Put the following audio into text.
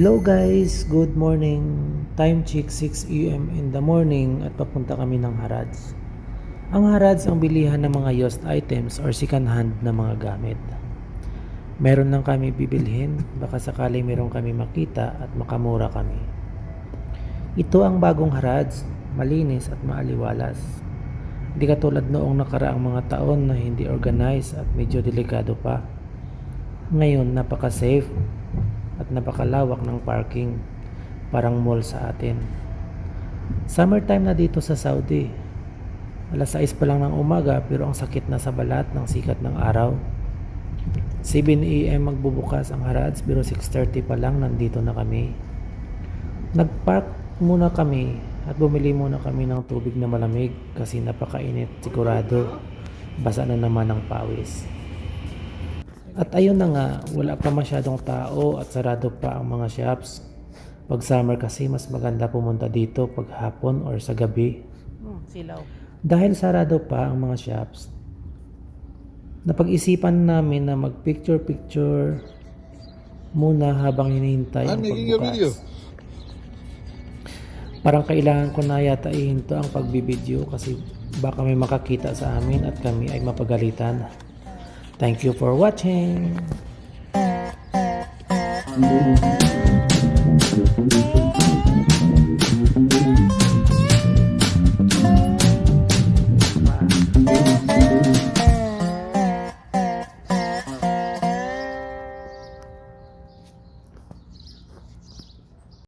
Hello guys, good morning. Time check 6 AM in the morning at papunta kami ng Harads. Ang Harads ang bilihan ng mga used items or second hand na mga gamit. Meron lang kami bibilhin, baka sakali meron kami makita at makamura kami. Ito ang bagong Harads, malinis at maaliwalas. Hindi katulad noong nakaraang mga taon na hindi organized at medyo delikado pa. Ngayon napaka-safe at napakalawak ng parking, parang mall sa atin. Summertime na dito sa Saudi. Alas 6 pa lang ng umaga pero ang sakit na sa balat ng sikat ng araw. 7 AM magbubukas ang Harads pero 6:30 pa lang nandito na kami. Nagpark muna kami at bumili muna kami ng tubig na malamig kasi napakainit sigurado. Basa na naman ng pawis. At ayun na nga, wala pa masyadong tao at sarado pa ang mga shops. Pag summer kasi mas maganda pumunta dito pag hapon or sa gabi. Silaw. Dahil sarado pa ang mga shops, napag-isipan namin na mag-picture-picture muna habang hinihintay ang pagbukas. Parang kailangan ko na yata ihinto ang pagbibideo kasi baka may makakita sa amin at kami ay mapagalitan. Thank you for watching.